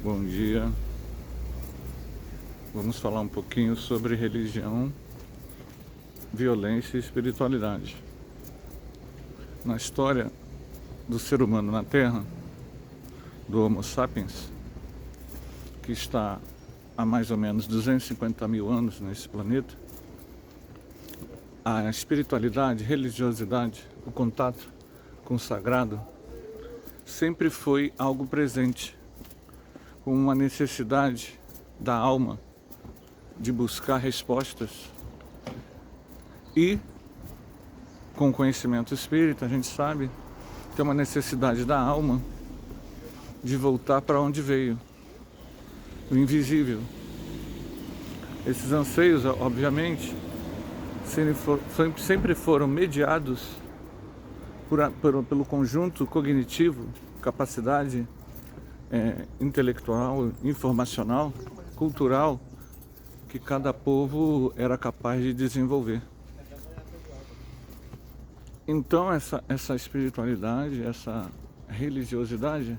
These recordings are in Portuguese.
Bom dia. Vamos falar um pouquinho sobre religião, violência e espiritualidade. Na história do ser humano na Terra, do Homo sapiens, que está há mais ou menos 250 mil anos nesse planeta, a espiritualidade, religiosidade, o contato com o sagrado sempre foi algo presente, com uma necessidade da alma de buscar respostas. E com o conhecimento espírita a gente sabe que é uma necessidade da alma de voltar para onde veio, o invisível. Esses anseios, obviamente, sempre foram mediados pelo conjunto cognitivo, capacidade intelectual, informacional, cultural, que cada povo era capaz de desenvolver. Então essa espiritualidade, essa religiosidade,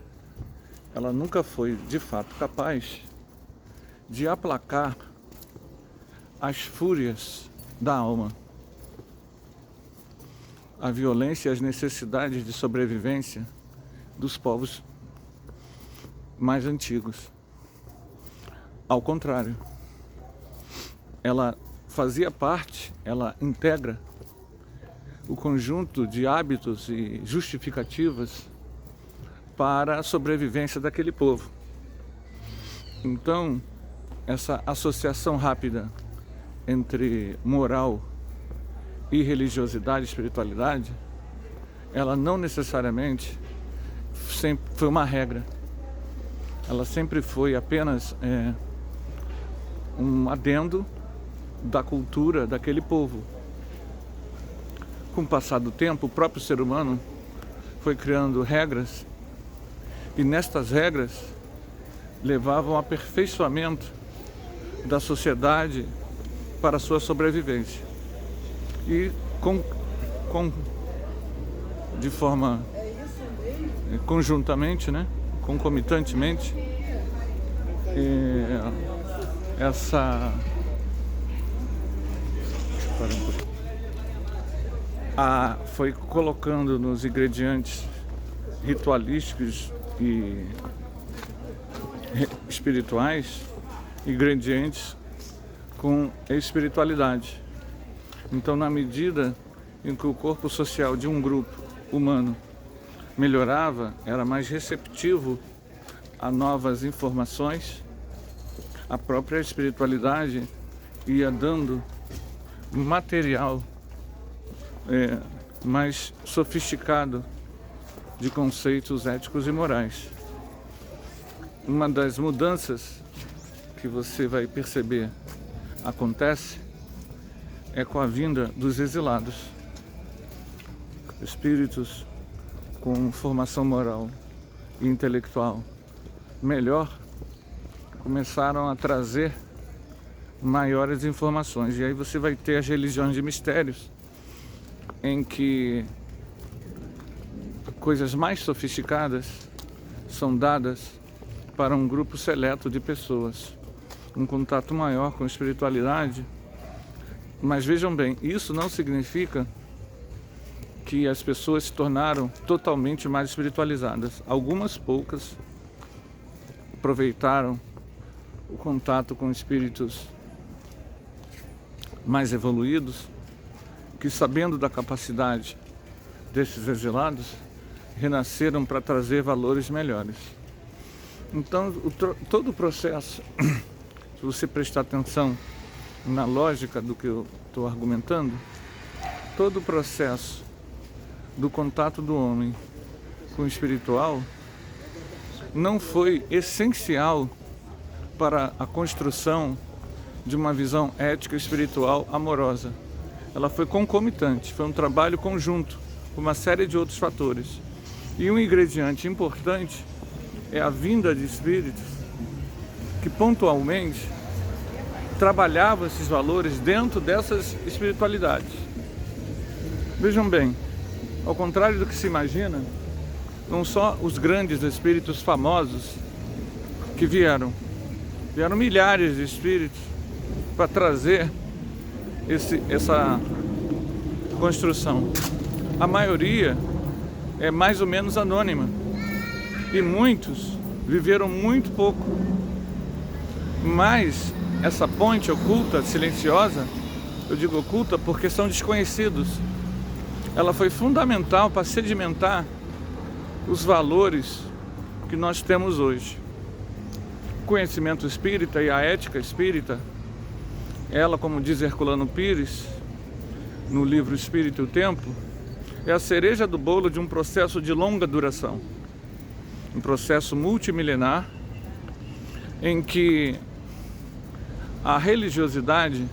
ela nunca foi de fato capaz de aplacar as fúrias da alma, a violência e as necessidades de sobrevivência dos povos mais antigos. Ao contrário, ela fazia parte, ela integra o conjunto de hábitos e justificativas para a sobrevivência daquele povo. Então, essa associação rápida entre moral e religiosidade, espiritualidade, ela não necessariamente sempre foi uma regra. Ela sempre foi apenas um adendo da cultura daquele povo. Com o passar do tempo, o próprio ser humano foi criando regras, e nestas regras levavam ao aperfeiçoamento da sociedade para a sua sobrevivência. E de forma conjuntamente, concomitantemente, foi colocando nos ingredientes ritualísticos e espirituais ingredientes com espiritualidade. Então, na medida em que o corpo social de um grupo humano melhorava, era mais receptivo a novas informações, a própria espiritualidade ia dando material mais sofisticado de conceitos éticos e morais. Uma das mudanças que você vai perceber acontece é com a vinda dos exilados, espíritos com formação moral e intelectual melhor começaram a trazer maiores informações. E aí você vai ter as religiões de mistérios, em que coisas mais sofisticadas são dadas para um grupo seleto de pessoas, um contato maior com a espiritualidade. Mas vejam bem, isso não significa que as pessoas se tornaram totalmente mais espiritualizadas. Algumas poucas aproveitaram o contato com espíritos mais evoluídos, que, sabendo da capacidade desses exilados, renasceram para trazer valores melhores. Então, todo o processo, se você prestar atenção na lógica do que eu estou argumentando, todo o processo do contato do homem com o espiritual não foi essencial para a construção de uma visão ética, espiritual, amorosa. Ela foi concomitante, foi um trabalho conjunto, com uma série de outros fatores. E um ingrediente importante é a vinda de espíritos que pontualmente trabalhavam esses valores dentro dessas espiritualidades. Vejam bem, ao contrário do que se imagina, não só os grandes espíritos famosos que vieram milhares de espíritos para trazer essa construção. A maioria é mais ou menos anônima e muitos viveram muito pouco. Mas essa ponte oculta, silenciosa, eu digo oculta porque são desconhecidos. Ela foi fundamental para sedimentar os valores que nós temos hoje. O conhecimento espírita e a ética espírita, ela, como diz Herculano Pires, no livro Espírito e o Tempo, é a cereja do bolo de um processo de longa duração. Um processo multimilenar, em que a religiosidade,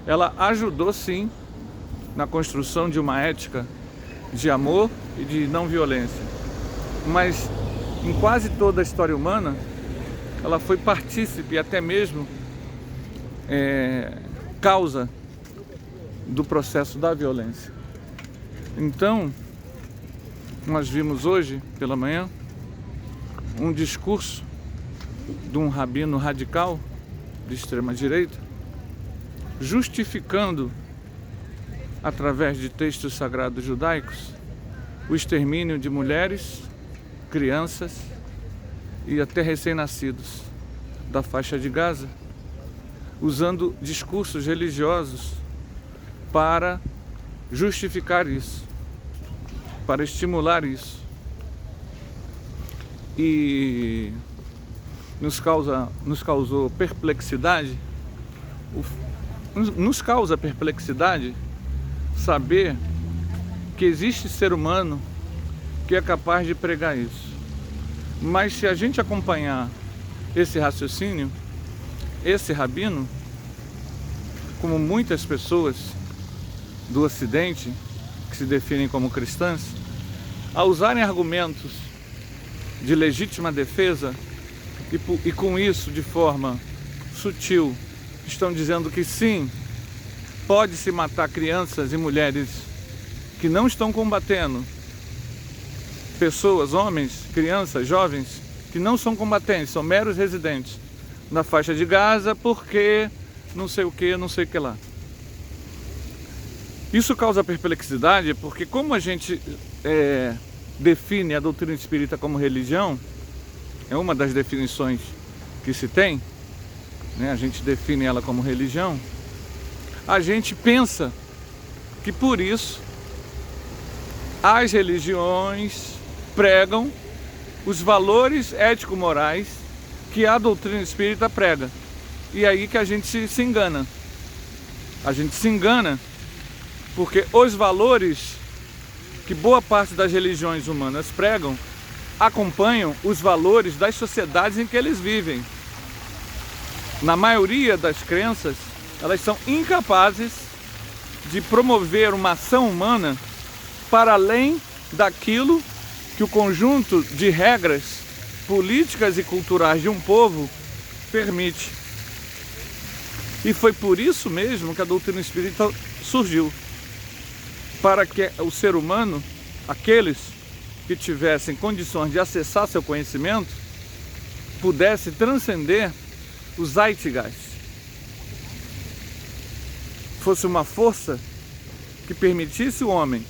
ela ajudou sim na construção de uma ética de amor e de não violência. Mas em quase toda a história humana, ela foi partícipe, até mesmo causa do processo da violência. Então, nós vimos hoje, pela manhã, um discurso de um rabino radical de extrema direita, justificando, através de textos sagrados judaicos, o extermínio de mulheres, crianças e até recém-nascidos da faixa de Gaza, usando discursos religiosos para justificar isso, para estimular isso. E nos causou perplexidade, nos causa perplexidade saber que existe ser humano que é capaz de pregar isso. Mas se a gente acompanhar esse raciocínio, esse rabino, como muitas pessoas do Ocidente, que se definem como cristãs, a usarem argumentos de legítima defesa e com isso, de forma sutil, estão dizendo que sim, pode-se matar crianças e mulheres que não estão combatendo, pessoas, homens, crianças, jovens, que não são combatentes, são meros residentes na faixa de Gaza, porque não sei o que lá. Isso causa perplexidade, porque como a gente define a doutrina espírita como religião, é uma das definições que se tem, né? A gente define ela como religião, a gente pensa que por isso as religiões pregam os valores ético-morais que a doutrina espírita prega. E é aí que a gente se engana. A gente se engana porque os valores que boa parte das religiões humanas pregam acompanham os valores das sociedades em que eles vivem. Na maioria das crenças, elas são incapazes de promover uma ação humana para além daquilo que o conjunto de regras políticas e culturais de um povo permite. E foi por isso mesmo que a doutrina espírita surgiu, para que o ser humano, aqueles que tivessem condições de acessar seu conhecimento, pudesse transcender o Zeitgeist, fosse uma força que permitisse o homem,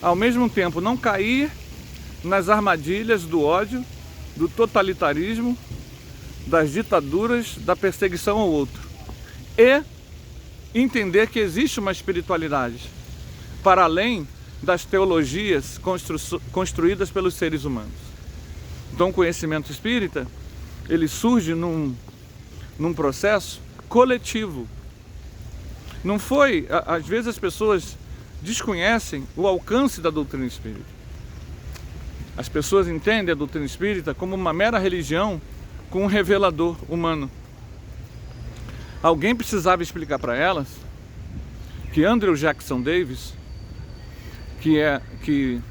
ao mesmo tempo, não cair nas armadilhas do ódio, do totalitarismo, das ditaduras, da perseguição ao outro, e entender que existe uma espiritualidade para além das teologias construídas pelos seres humanos. Então o conhecimento espírita, ele surge num processo coletivo. Não foi, às vezes as pessoas desconhecem o alcance da doutrina espírita. As pessoas entendem a doutrina espírita como uma mera religião com um revelador humano. Alguém precisava explicar para elas que Andrew Jackson Davis, que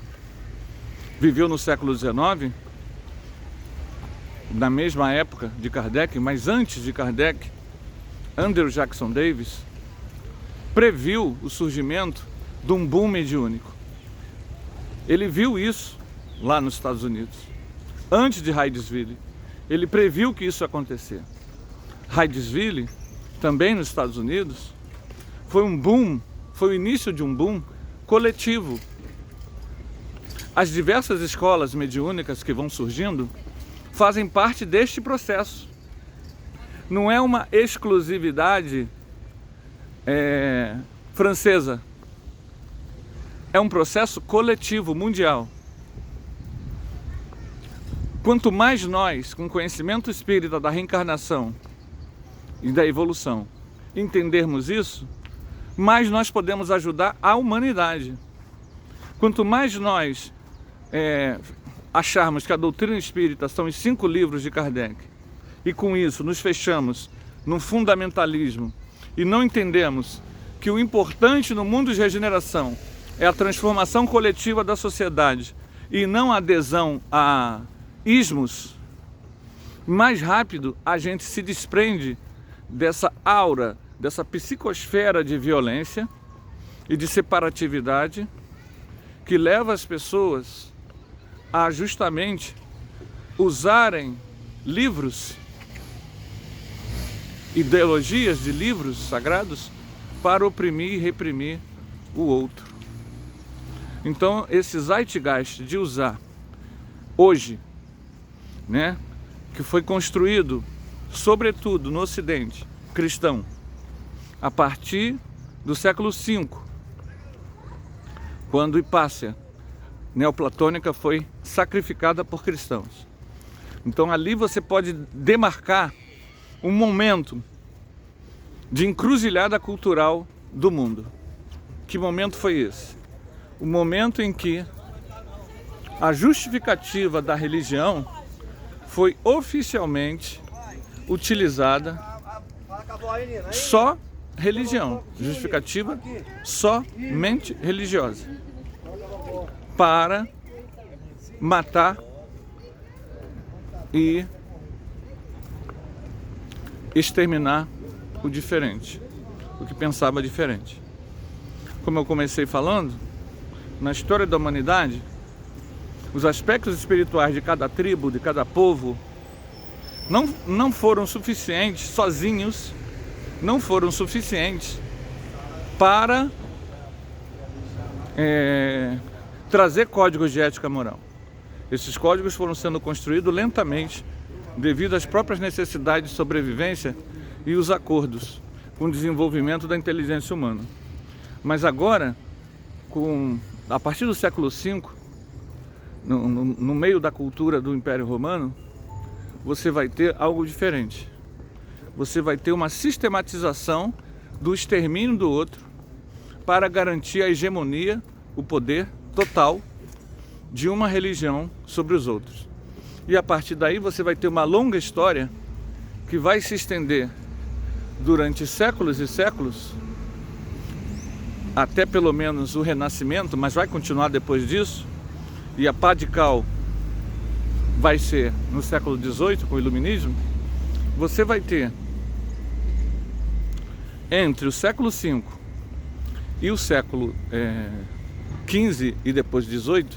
viveu no século XIX, na mesma época de Kardec, mas antes de Kardec, Andrew Jackson Davis previu o surgimento de um boom mediúnico. Ele viu isso lá nos Estados Unidos, antes de Hydesville. ele previu que isso ia acontecer. Hydesville, também nos Estados Unidos, foi um boom, foi o início de um boom coletivo. As diversas escolas mediúnicas que vão surgindo fazem parte deste processo. Não é uma exclusividade francesa. É um processo coletivo, mundial. Quanto mais nós, com conhecimento espírita da reencarnação e da evolução, entendermos isso, mais nós podemos ajudar a humanidade. Quanto mais nós acharmos que a doutrina espírita são os 5 livros de Kardec, e com isso nos fechamos num fundamentalismo e não entendemos que o importante no mundo de regeneração é a transformação coletiva da sociedade e não a adesão a ismos, mais rápido a gente se desprende dessa aura, dessa psicosfera de violência e de separatividade que leva as pessoas a justamente usarem livros, ideologias de livros sagrados para oprimir e reprimir o outro. Então, esse zeitgeist de usar hoje, né, que foi construído, sobretudo no Ocidente cristão, a partir do século V, quando Hipácia neoplatônica foi sacrificada por cristãos. Então ali você pode demarcar um momento de encruzilhada cultural do mundo. Que momento foi esse? O momento em que a justificativa da religião foi oficialmente utilizada, só religião, justificativa somente religiosa, para matar e exterminar o diferente, o que pensava diferente. Como eu comecei falando, na história da humanidade, os aspectos espirituais de cada tribo, de cada povo, não foram suficientes, sozinhos, não foram suficientes para trazer códigos de ética moral. Esses códigos foram sendo construídos lentamente devido às próprias necessidades de sobrevivência e os acordos com o desenvolvimento da inteligência humana. Mas agora, a partir do século V, no meio da cultura do Império Romano, você vai ter algo diferente. Você vai ter uma sistematização do extermínio do outro para garantir a hegemonia, o poder total de uma religião sobre os outros. E a partir daí você vai ter uma longa história que vai se estender durante séculos e séculos, até pelo menos o Renascimento, mas vai continuar depois disso, e a pá de cal vai ser no século XVIII, com o Iluminismo. Você vai ter entre o século V e o século XV e depois XVIII,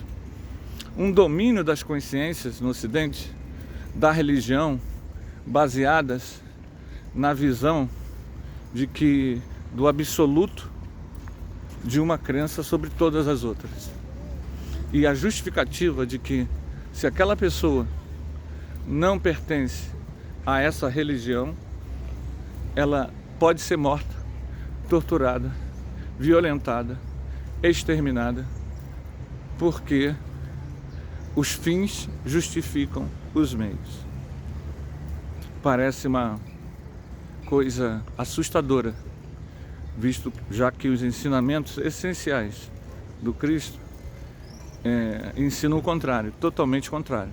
um domínio das consciências no Ocidente da religião baseadas na visão de que do absoluto de uma crença sobre todas as outras. E a justificativa de que se aquela pessoa não pertence a essa religião, ela pode ser morta, torturada, violentada, exterminada, porque os fins justificam os meios. Parece uma coisa assustadora, visto já que os ensinamentos essenciais do Cristo ensinam o contrário, totalmente contrário,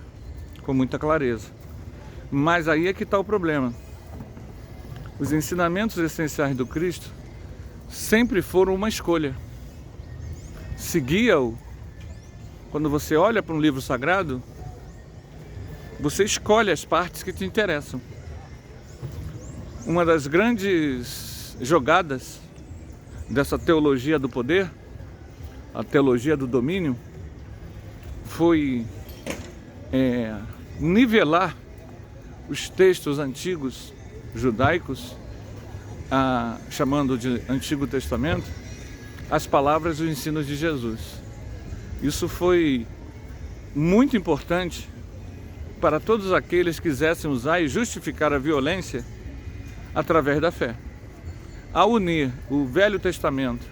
com muita clareza. Mas aí é que está o problema. Os ensinamentos essenciais do Cristo sempre foram uma escolha. Seguia-o. Quando você olha para um livro sagrado, você escolhe as partes que te interessam. Uma das grandes jogadas dessa teologia do poder, a teologia do domínio, foi nivelar os textos antigos judaicos, chamando de Antigo Testamento, as palavras e os ensinos de Jesus. Isso foi muito importante para todos aqueles que quisessem usar e justificar a violência através da fé. Ao unir o Velho Testamento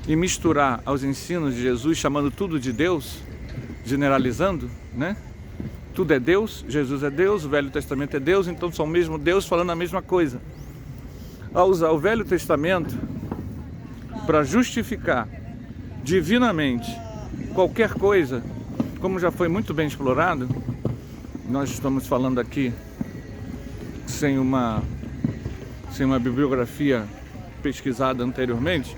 e misturar aos ensinos de Jesus, chamando tudo de Deus, generalizando, né? Tudo é Deus, Jesus é Deus, o Velho Testamento é Deus, então são o mesmo Deus falando a mesma coisa. Ao usar o Velho Testamento para justificar divinamente qualquer coisa, como já foi muito bem explorado, nós estamos falando aqui sem uma bibliografia pesquisada anteriormente,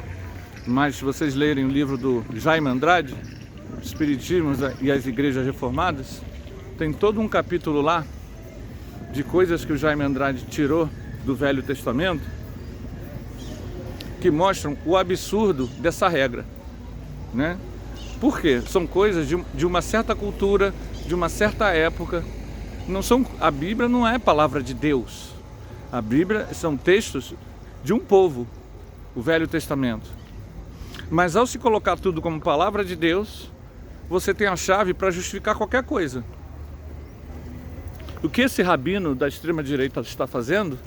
mas se vocês lerem o livro do Jaime Andrade, Espiritismo e as Igrejas Reformadas, tem todo um capítulo lá de coisas que o Jaime Andrade tirou do Velho Testamento que mostram o absurdo dessa regra, né? Por quê? São coisas de uma certa cultura, de uma certa época. A Bíblia não é palavra de Deus. A Bíblia são textos de um povo, o Velho Testamento. Mas ao se colocar tudo como palavra de Deus, você tem a chave para justificar qualquer coisa. O que esse rabino da extrema-direita está fazendo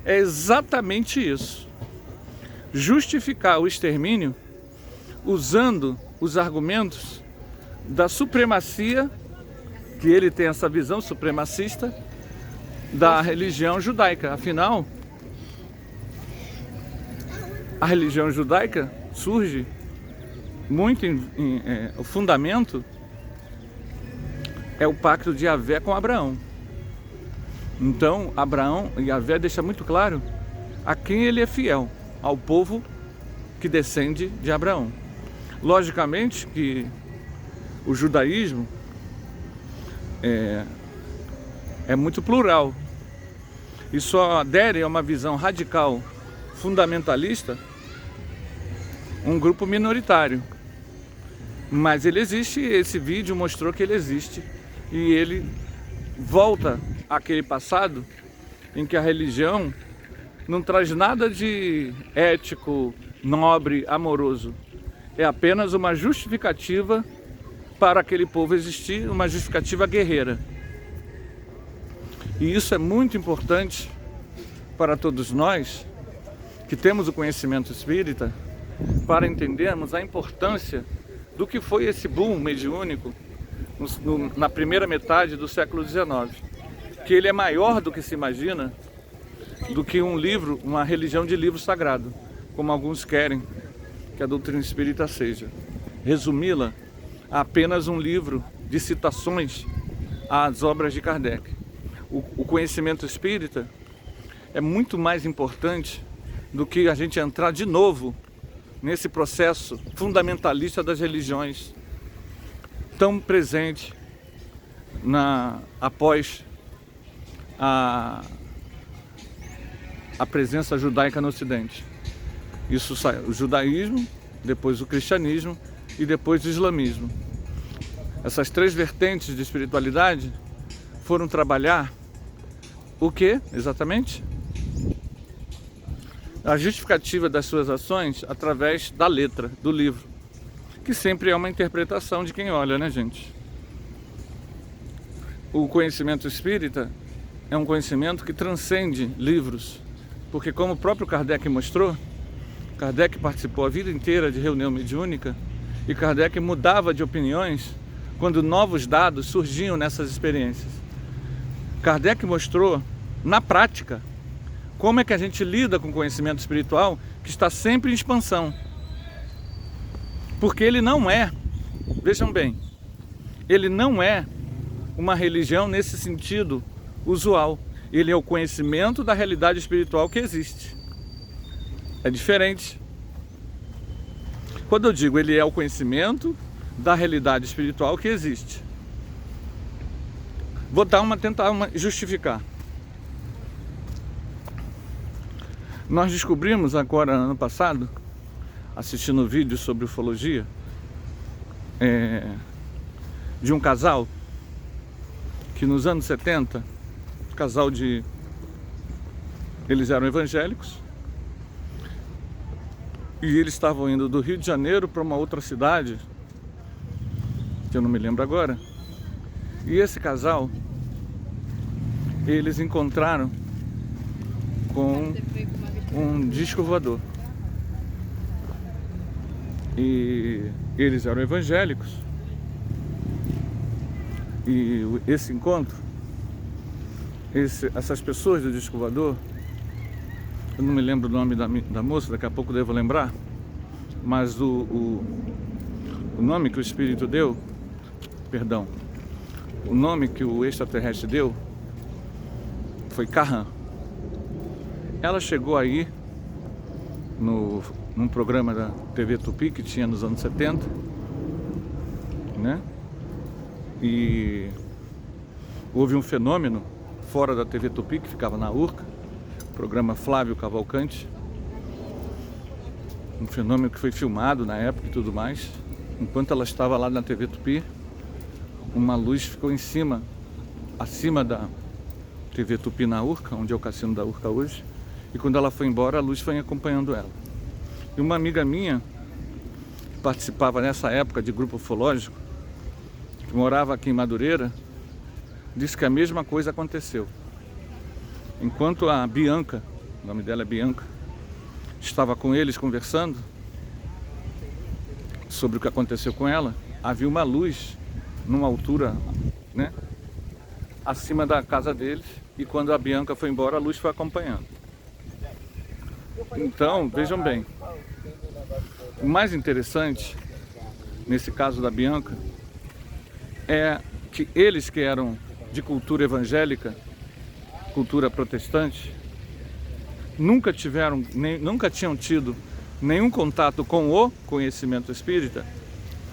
é exatamente isso. Justificar o extermínio usando os argumentos da supremacia, que ele tem essa visão supremacista, da religião judaica. Afinal, a religião judaica surge muito o fundamento é o pacto de Yahvé com Abraão. Então, Abraão e Yahvé deixa muito claro a quem ele é fiel, ao povo que descende de Abraão. Logicamente que o judaísmo é muito plural e só adere a uma visão radical fundamentalista um grupo minoritário. Mas ele existe, esse vídeo mostrou que ele existe e ele volta àquele passado em que a religião não traz nada de ético, nobre, amoroso. É apenas uma justificativa para aquele povo existir, uma justificativa guerreira. E isso é muito importante para todos nós que temos o conhecimento espírita, para entendermos a importância do que foi esse boom mediúnico na primeira metade do século XIX. Que ele é maior do que se imagina, do que um livro, uma religião de livro sagrado, como alguns querem que a doutrina espírita seja. Resumi-la a apenas um livro de citações às obras de Kardec. O conhecimento espírita é muito mais importante do que a gente entrar de novo nesse processo fundamentalista das religiões tão presente após a presença judaica no Ocidente. Isso sai o judaísmo, depois o cristianismo e depois o islamismo. Essas três vertentes de espiritualidade foram trabalhar o que exatamente? A justificativa das suas ações através da letra, do livro, que sempre é uma interpretação de quem olha, né, gente? O conhecimento espírita é um conhecimento que transcende livros, porque como o próprio Kardec mostrou, Kardec participou a vida inteira de reunião mediúnica e Kardec mudava de opiniões quando novos dados surgiam nessas experiências. Kardec mostrou na prática como é que a gente lida com o conhecimento espiritual que está sempre em expansão. Porque ele não é, vejam bem, ele não é uma religião nesse sentido usual. Ele é o conhecimento da realidade espiritual que existe. É diferente. Quando eu digo ele é o conhecimento da realidade espiritual que existe. Vou tentar justificar. Nós descobrimos agora, ano passado, assistindo vídeos sobre ufologia, de um casal que nos anos 70 casal de... Eles eram evangélicos e eles estavam indo do Rio de Janeiro para uma outra cidade, que eu não me lembro agora. E esse casal, eles encontraram com um disco voador. E eles eram evangélicos. E esse encontro, essas pessoas do disco voador, eu não me lembro o nome da moça, daqui a pouco devo lembrar, mas o nome que o Espírito deu, perdão, o nome que o extraterrestre deu foi Carran. Ela chegou aí num programa da TV Tupi que tinha nos anos 70, né? E houve um fenômeno fora da TV Tupi, que ficava na Urca, programa Flávio Cavalcante, um fenômeno que foi filmado na época e tudo mais. Enquanto ela estava lá na TV Tupi, uma luz ficou acima da TV Tupi na Urca, onde é o cassino da Urca hoje, e quando ela foi embora, a luz foi acompanhando ela. E uma amiga minha, que participava nessa época de grupo ufológico, que morava aqui em Madureira, disse que a mesma coisa aconteceu. Enquanto a Bianca, o nome dela é Bianca, estava com eles conversando sobre o que aconteceu com ela, havia uma luz numa altura, né, acima da casa deles, e quando a Bianca foi embora, a luz foi acompanhando. Então, vejam bem, o mais interessante nesse caso da Bianca é que eles que eram de cultura evangélica, cultura protestante, nunca tinham tido nenhum contato com o conhecimento espírita.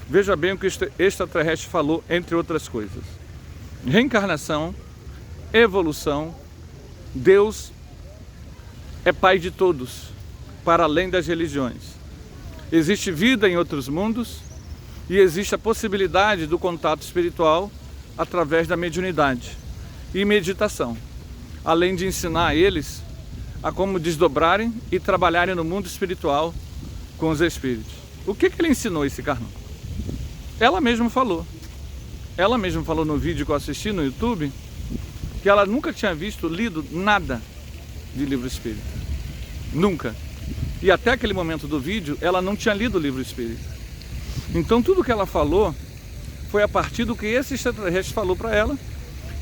Veja bem o que o extraterrestre falou, entre outras coisas: reencarnação, evolução, Deus é Pai de todos, para além das religiões. Existe vida em outros mundos e existe a possibilidade do contato espiritual através da mediunidade e meditação, além de ensinar a eles a como desdobrarem e trabalharem no mundo espiritual com os espíritos. O que ele ensinou esse Carran? Ela mesma falou. Ela mesma falou no vídeo que eu assisti no YouTube que ela nunca tinha lido nada de livro espírita. Nunca. E até aquele momento do vídeo, ela não tinha lido o livro espírita. Então tudo que ela falou foi a partir do que esse extraterrestre falou para ela.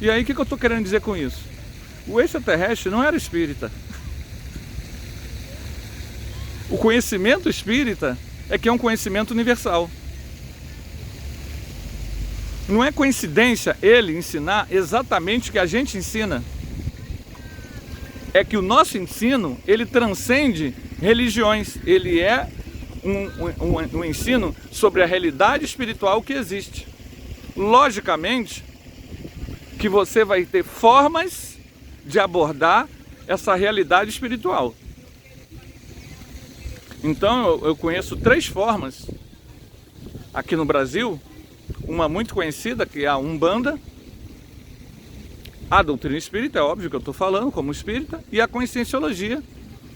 E aí o que eu estou querendo dizer com isso? O extraterrestre não era espírita. O conhecimento espírita é que é um conhecimento universal. Não é coincidência ele ensinar exatamente o que a gente ensina. É que o nosso ensino, ele transcende religiões. Ele é um ensino sobre a realidade espiritual que existe. Logicamente, que você vai ter formas de abordar essa realidade espiritual. Então, eu conheço 3 formas aqui no Brasil. Uma muito conhecida, que é a Umbanda, a doutrina espírita, é óbvio que eu estou falando como espírita, e a Conscienciologia,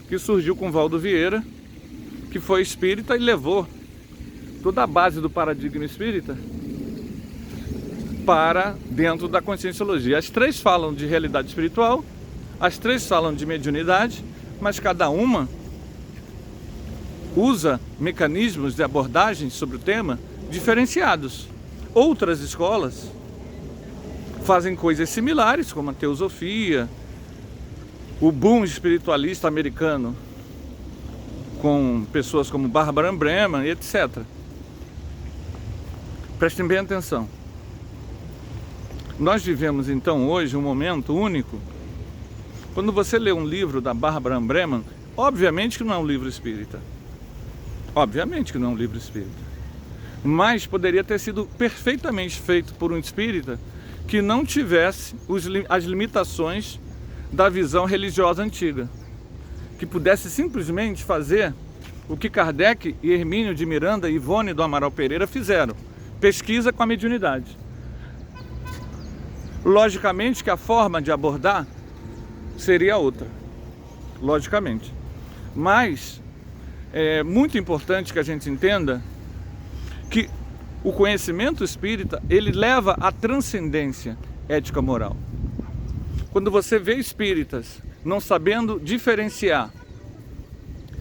que surgiu com Valdo Vieira, que foi espírita e levou toda a base do paradigma espírita para dentro da Conscienciologia. As 3 falam de realidade espiritual, as 3 falam de mediunidade, mas cada uma usa mecanismos de abordagem sobre o tema diferenciados. Outras escolas fazem coisas similares, como a teosofia, o boom espiritualista americano, com pessoas como Barbara Breman, etc. Prestem bem atenção. Nós vivemos então hoje um momento único. Quando você lê um livro da Barbara Breman, obviamente que não é um livro espírita. Obviamente que não é um livro espírita. Mas poderia ter sido perfeitamente feito por um espírita que não tivesse as limitações da visão religiosa antiga, que pudesse simplesmente fazer o que Kardec e Hermínio de Miranda e Ivone do Amaral Pereira fizeram: pesquisa com a mediunidade. Logicamente que a forma de abordar seria outra, logicamente. Mas é muito importante que a gente entenda que o conhecimento espírita, ele leva à transcendência ética-moral. Quando você vê espíritas não sabendo diferenciar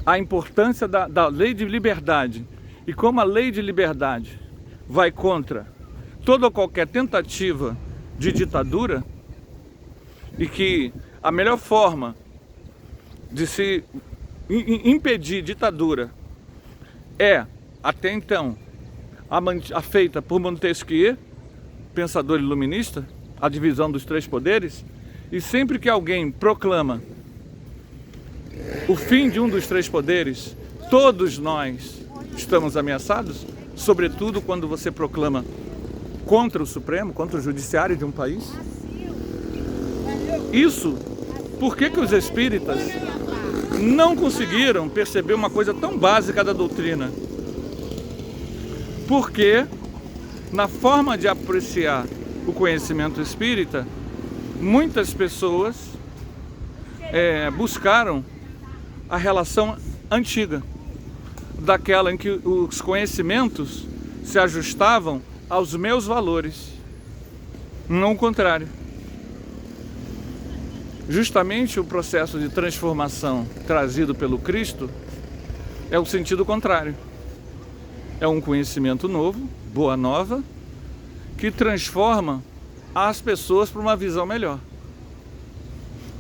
a importância da lei de liberdade e como a lei de liberdade vai contra toda ou qualquer tentativa de ditadura, e que a melhor forma de se impedir ditadura é, até então, a feita por Montesquieu, pensador iluminista, a divisão dos três poderes, e sempre que alguém proclama o fim de um dos três poderes, todos nós estamos ameaçados, sobretudo quando você proclama contra o Supremo, contra o judiciário de um país. Isso, por que os espíritas não conseguiram perceber uma coisa tão básica da doutrina? Porque na forma de apreciar o conhecimento espírita, muitas pessoas buscaram a relação antiga, daquela em que os conhecimentos se ajustavam aos meus valores, não o contrário. Justamente o processo de transformação trazido pelo Cristo é o sentido contrário. É um conhecimento novo, boa nova, que transforma as pessoas para uma visão melhor.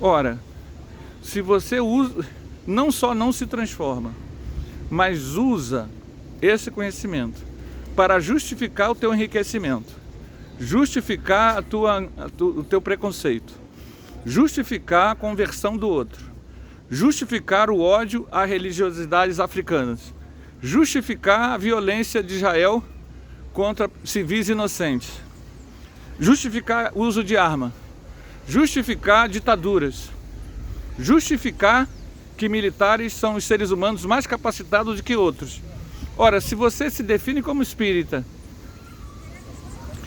Ora, se você usa, não só não se transforma, mas usa esse conhecimento para justificar o teu enriquecimento, justificar o teu preconceito, justificar a conversão do outro, justificar o ódio a religiosidades africanas, justificar a violência de Israel contra civis inocentes, justificar o uso de arma, justificar ditaduras, justificar que militares são os seres humanos mais capacitados do que outros. Ora, se você se define como espírita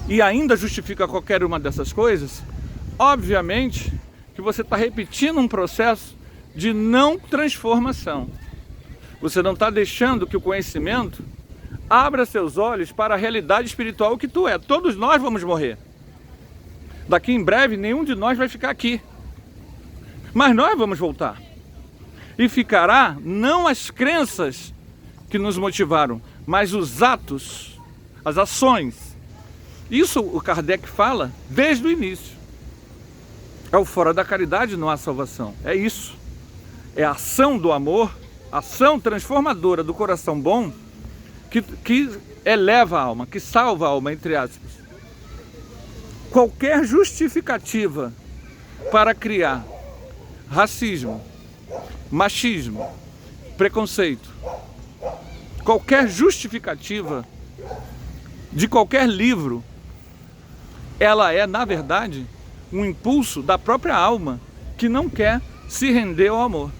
e ainda justifica qualquer uma dessas coisas, obviamente que você está repetindo um processo de não transformação. Você não está deixando que o conhecimento abra seus olhos para a realidade espiritual que tu é. Todos nós vamos morrer. Daqui em breve nenhum de nós vai ficar aqui. Mas nós vamos voltar. E ficará não as crenças que nos motivaram, mas os atos, as ações. Isso o Kardec fala desde o início. É o fora da caridade não há salvação. É isso. É a ação do amor, ação transformadora do coração bom, que eleva a alma, que salva a alma, entre aspas. Qualquer justificativa para criar racismo, machismo, preconceito, qualquer justificativa de qualquer livro, ela é, na verdade, um impulso da própria alma que não quer se render ao amor.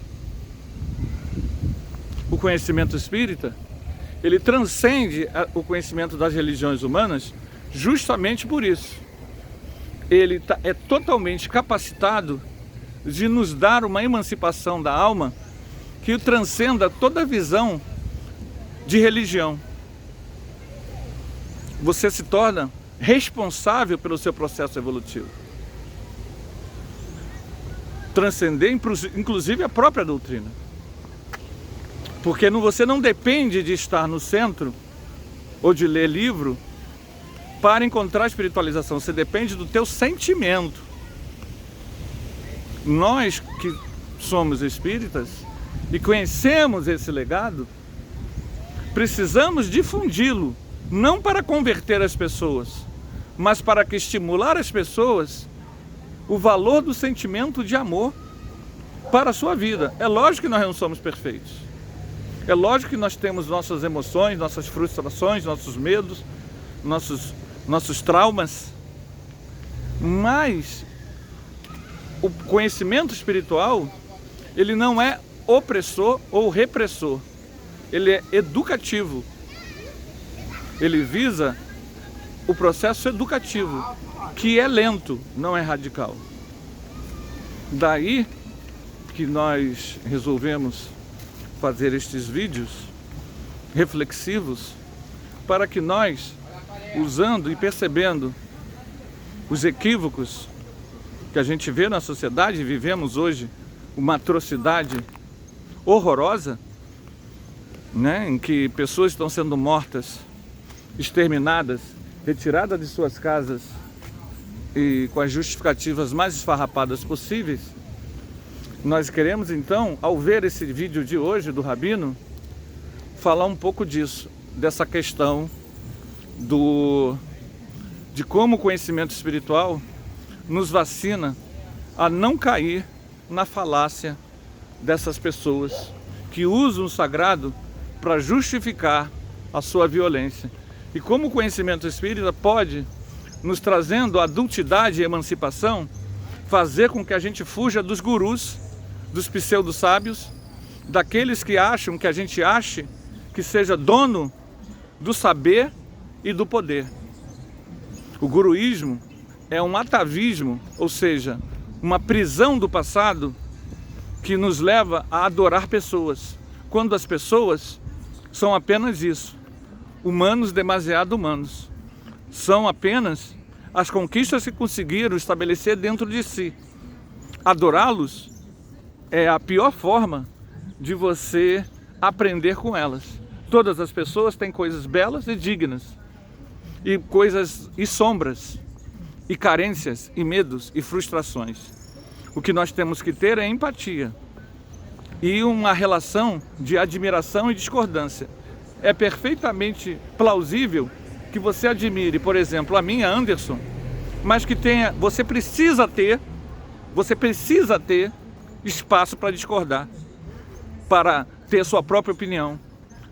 O conhecimento espírita, ele transcende o conhecimento das religiões humanas justamente por isso. Ele é totalmente capacitado de nos dar uma emancipação da alma que transcenda toda a visão de religião. Você se torna responsável pelo seu processo evolutivo. Transcender, inclusive, a própria doutrina. Porque você não depende de estar no centro ou de ler livro para encontrar a espiritualização. Você depende do teu sentimento. Nós que somos espíritas e conhecemos esse legado, precisamos difundi-lo, não para converter as pessoas, mas para que estimular as pessoas o valor do sentimento de amor para a sua vida. É lógico que nós não somos perfeitos. É lógico que nós temos nossas emoções, nossas frustrações, nossos medos, nossos traumas. Mas o conhecimento espiritual, ele não é opressor ou repressor. Ele é educativo. Ele visa o processo educativo, que é lento, não é radical. Daí que nós resolvemos fazer estes vídeos reflexivos para que nós, usando e percebendo os equívocos que a gente vê na sociedade, vivemos hoje uma atrocidade horrorosa, né, em que pessoas estão sendo mortas, exterminadas, retiradas de suas casas e com as justificativas mais esfarrapadas possíveis. Nós queremos então, ao ver esse vídeo de hoje do Rabino, falar um pouco disso, dessa questão de como o conhecimento espiritual nos vacina a não cair na falácia dessas pessoas que usam o sagrado para justificar a sua violência. E como o conhecimento espírita pode, nos trazendo adultidade e emancipação, fazer com que a gente fuja dos gurus, dos pseudo-sábios, daqueles que acham que a gente ache que seja dono do saber e do poder. O guruísmo é um atavismo, ou seja, uma prisão do passado que nos leva a adorar pessoas, quando as pessoas são apenas isso, humanos demasiado humanos. São apenas as conquistas que conseguiram estabelecer dentro de si. Adorá-los é a pior forma de você aprender com elas. Todas as pessoas têm coisas belas e dignas, e coisas e sombras, e carências, e medos, e frustrações. O que nós temos que ter é empatia e uma relação de admiração e discordância. É perfeitamente plausível que você admire, por exemplo, a minha Anderson, mas que você precisa ter espaço para discordar, para ter sua própria opinião,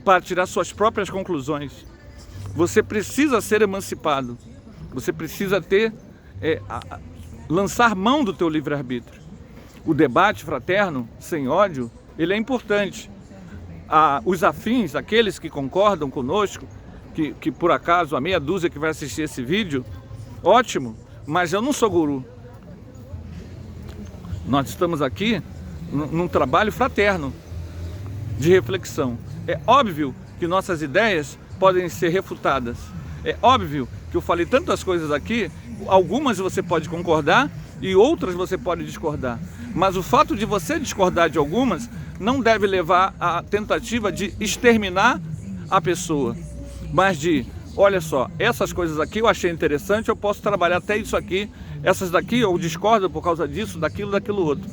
para tirar suas próprias conclusões. Você precisa ser emancipado, você precisa lançar mão do teu livre-arbítrio. O debate fraterno, sem ódio, ele é importante. Os afins, aqueles que concordam conosco, que por acaso a meia dúzia que vai assistir esse vídeo, ótimo, mas eu não sou guru. Nós estamos aqui num trabalho fraterno de reflexão. É óbvio que nossas ideias podem ser refutadas. É óbvio que eu falei tantas coisas aqui, algumas você pode concordar e outras você pode discordar. Mas o fato de você discordar de algumas não deve levar à tentativa de exterminar a pessoa, mas de, olha só, essas coisas aqui eu achei interessante, eu posso trabalhar até isso aqui, essas daqui eu discordo por causa disso, daquilo outro.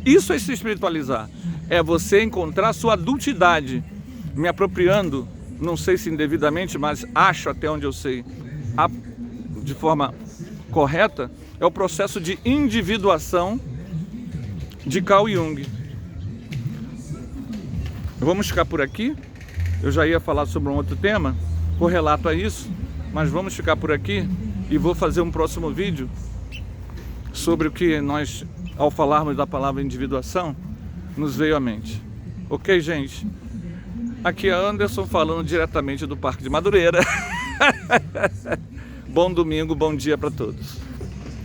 Isso é se espiritualizar, é você encontrar a sua adultidade, me apropriando, não sei se indevidamente, mas acho até onde eu sei, de forma correta, é o processo de individuação de Carl Jung. Vamos ficar por aqui. Eu já ia falar sobre um outro tema correlato a isso, mas vamos ficar por aqui e vou fazer um próximo vídeo sobre o que nós, ao falarmos da palavra individuação, nos veio à mente. Ok, gente? Aqui é Anderson falando diretamente do Parque de Madureira. Bom domingo, bom dia para todos.